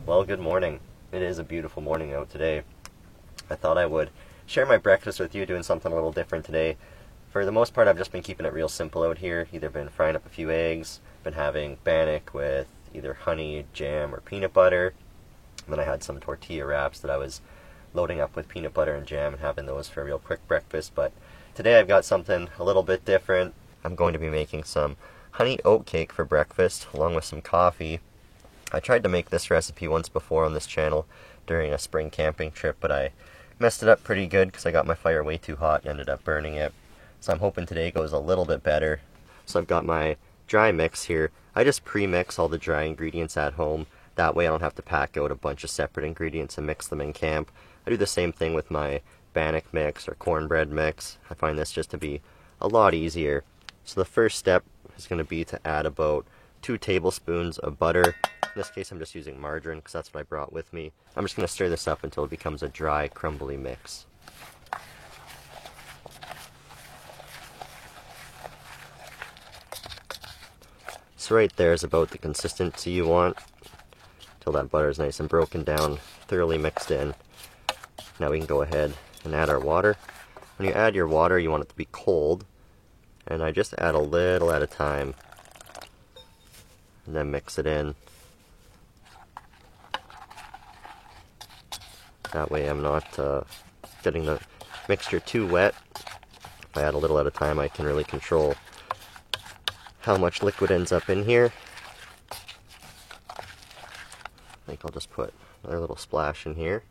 Well, good morning. It is a beautiful morning out today. I thought I would share my breakfast with you, doing something a little different today. For the most part, I've just been keeping it real simple out here. Either been frying up a few eggs, been having bannock with either honey, jam, or peanut butter. And then I had some tortilla wraps that I was loading up with peanut butter and jam and having those for a real quick breakfast. But today I've got something a little bit different. I'm going to be making some honey oat cake for breakfast along with some coffee. I tried to make this recipe once before on this channel during a spring camping trip, but I messed it up pretty good because I got my fire way too hot and ended up burning it. So I'm hoping today goes a little bit better. So I've got my dry mix here. I just pre-mix all the dry ingredients at home. That way I don't have to pack out a bunch of separate ingredients and mix them in camp. I do the same thing with my bannock mix or cornbread mix. I find this just to be a lot easier. So the first step is going to be to add about 2 tablespoons of butter. In this case I'm just using margarine because that's what I brought with me. I'm just going to stir this up until it becomes a dry, crumbly mix. So right there is about the consistency you want, until that butter is nice and broken down, thoroughly mixed in. Now we can go ahead and add our water. When you add your water, you want it to be cold, and I just add a little at a time, and then mix it in. That way I'm not getting the mixture too wet. If I add a little at a time, I can really control how much liquid ends up in here. I think I'll just put another little splash in here.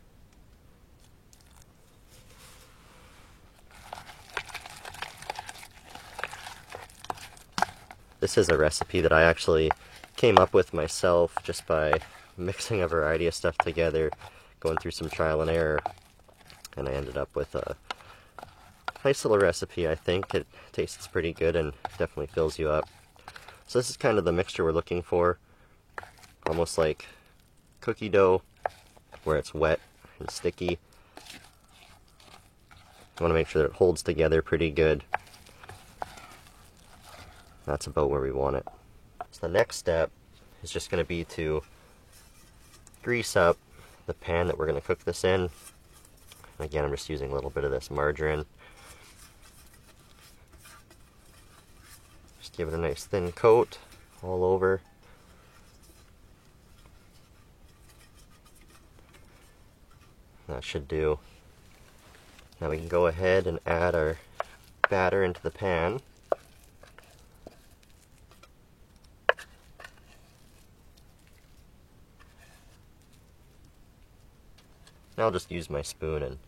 This is a recipe that I actually came up with myself just by mixing a variety of stuff together, going through some trial and error, and I ended up with a nice little recipe. I think it tastes pretty good and definitely fills you up. So this is kind of the mixture we're looking for, almost like cookie dough, where it's wet and sticky. You want to make sure that it holds together pretty good. That's about where we want it. So the next step is just going to be to grease up the pan that we're going to cook this in. Again, I'm just using a little bit of this margarine. Just give it a nice thin coat all over. That should do. Now we can go ahead and add our batter into the pan. Now I'll just use my spoon and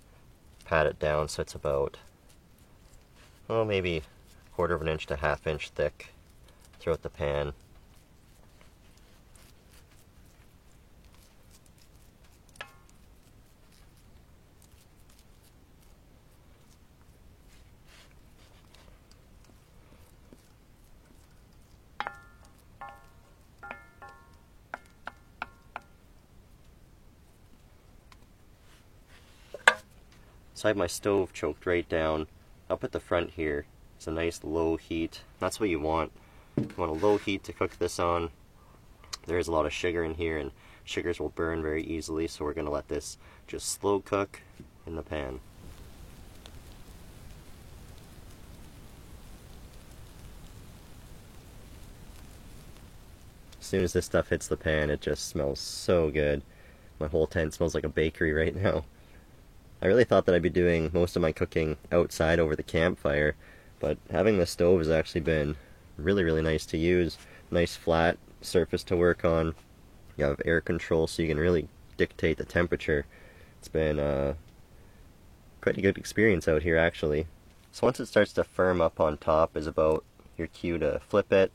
pat it down so it's about, oh, maybe 1/4 of an inch to 1/2 inch thick throughout the pan. So I have my stove choked right down up at the front here. It's a nice low heat. That's what you want. You want a low heat to cook this on. There is a lot of sugar in here, and sugars will burn very easily, so we're going to let this just slow cook in the pan. As soon as this stuff hits the pan, it just smells so good. My whole tent smells like a bakery right now. I really thought that I'd be doing most of my cooking outside over the campfire, but having the stove has actually been really, really nice to use. Nice flat surface to work on. You have air control so you can really dictate the temperature. It's been quite a good experience out here actually. So once it starts to firm up on top is about your cue to flip it.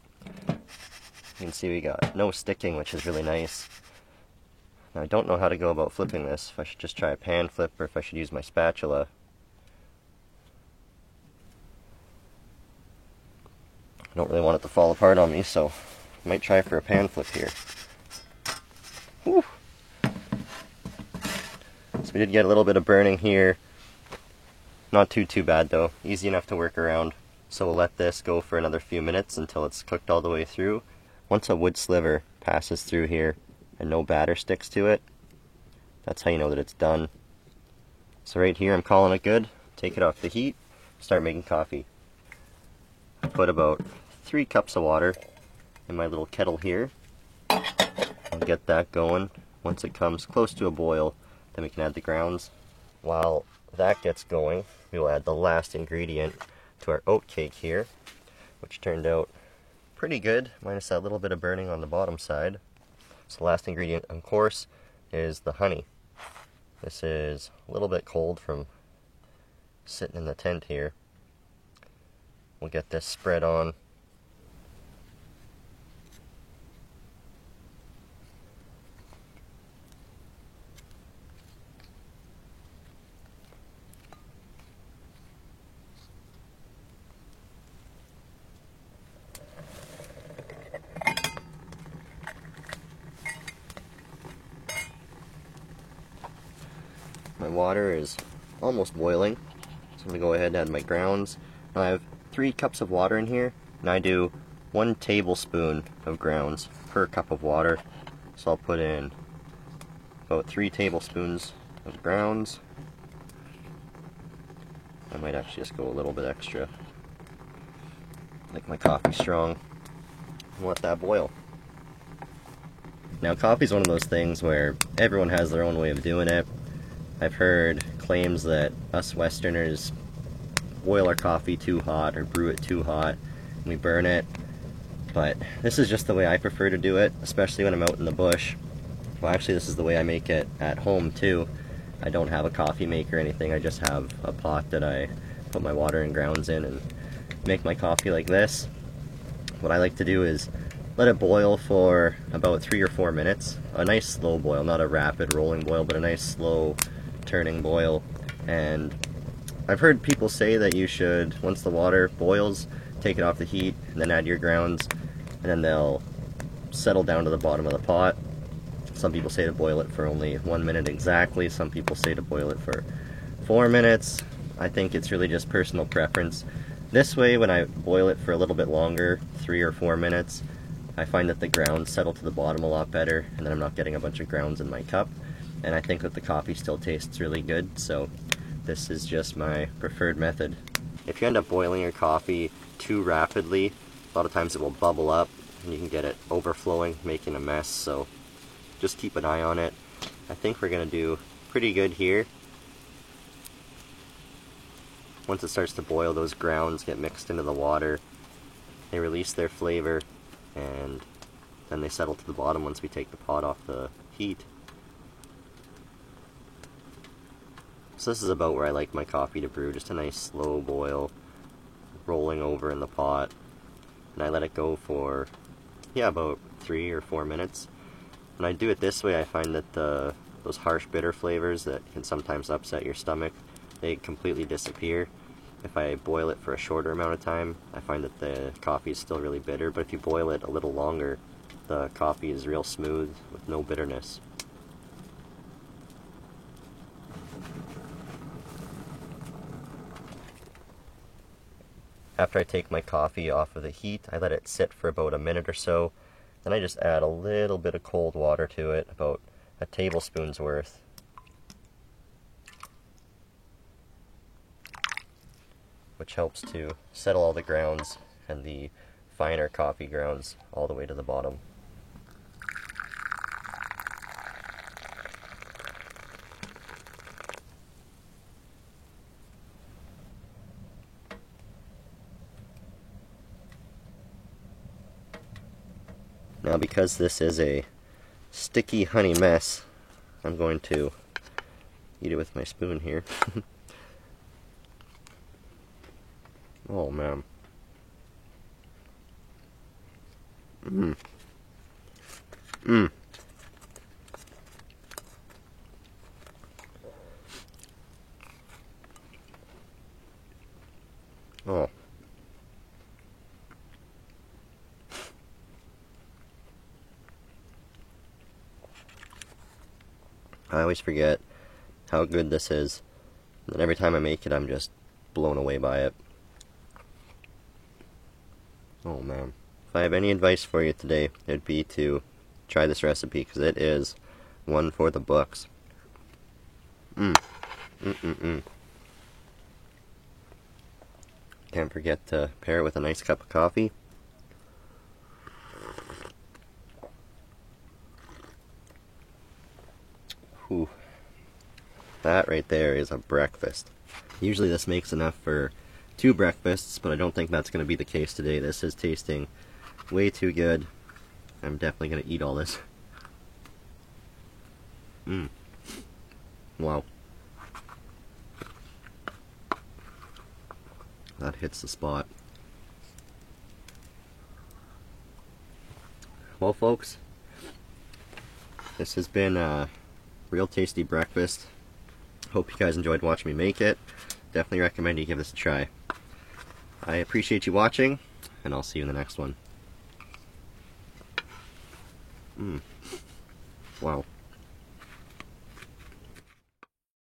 You can see we got no sticking, which is really nice. Now I don't know how to go about flipping this, if I should just try a pan flip or if I should use my spatula. I don't really want it to fall apart on me, so I might try for a pan flip here. Whew. So we did get a little bit of burning here. Not too bad though, easy enough to work around. So we'll let this go for another few minutes until it's cooked all the way through. Once a wood sliver passes through here, and no batter sticks to it, that's how you know that it's done. So right here I'm calling it good. Take it off the heat, start making coffee. I put about 3 cups of water in my little kettle here. I'll get that going. Once it comes close to a boil, then we can add the grounds. While that gets going, we will add the last ingredient to our oat cake here, which turned out pretty good, minus that little bit of burning on the bottom side. So the last ingredient, of course, is the honey. This is a little bit cold from sitting in the tent here. We'll get this spread on. My water is almost boiling, so I'm going to go ahead and add my grounds. Now I have 3 cups of water in here, and I do 1 tablespoon of grounds per cup of water. So I'll put in about 3 tablespoons of grounds. I might actually just go a little bit extra. Make my coffee strong, and let that boil. Now coffee's one of those things where everyone has their own way of doing it. I've heard claims that us Westerners boil our coffee too hot or brew it too hot and we burn it, but this is just the way I prefer to do it, especially when I'm out in the bush. Well, actually this is the way I make it at home too. I don't have a coffee maker or anything, I just have a pot that I put my water and grounds in and make my coffee like this. What I like to do is let it boil for about 3 or 4 minutes. A nice slow boil, not a rapid rolling boil, but a nice slow turning boil. And I've heard people say that you should, once the water boils, take it off the heat and then add your grounds, and then they'll settle down to the bottom of the pot. Some people say to boil it for only 1 minute exactly, some people say to boil it for 4 minutes. I think it's really just personal preference. This way, when I boil it for a little bit longer, 3 or 4 minutes, I find that the grounds settle to the bottom a lot better, and then I'm not getting a bunch of grounds in my cup. And I think that the coffee still tastes really good, so this is just my preferred method. If you end up boiling your coffee too rapidly, a lot of times it will bubble up, and you can get it overflowing, making a mess, so just keep an eye on it. I think we're going to do pretty good here. Once it starts to boil, those grounds get mixed into the water, they release their flavor, and then they settle to the bottom once we take the pot off the heat. So this is about where I like my coffee to brew, just a nice slow boil, rolling over in the pot, and I let it go for, about 3 or 4 minutes. When I do it this way, I find that those harsh bitter flavors that can sometimes upset your stomach, they completely disappear. If I boil it for a shorter amount of time, I find that the coffee is still really bitter, but if you boil it a little longer, the coffee is real smooth with no bitterness. After I take my coffee off of the heat, I let it sit for about a minute or so. Then I just add a little bit of cold water to it, about a tablespoon's worth. Which helps to settle all the grounds and the finer coffee grounds all the way to the bottom. Now, because this is a sticky honey mess, I'm going to eat it with my spoon here. Oh man. Oh. I always forget how good this is, and every time I make it, I'm just blown away by it. Oh man. If I have any advice for you today, it'd be to try this recipe because it is one for the books. Can't forget to pair it with a nice cup of coffee. Whew. That right there is a breakfast. Usually this makes enough for 2 breakfasts, but I don't think that's going to be the case today. This is tasting way too good. I'm definitely going to eat all this. Wow. That hits the spot. Well, folks, this has been a real tasty breakfast. Hope you guys enjoyed watching me make it. Definitely recommend you give this a try. I appreciate you watching, and I'll see you in the next one. Wow.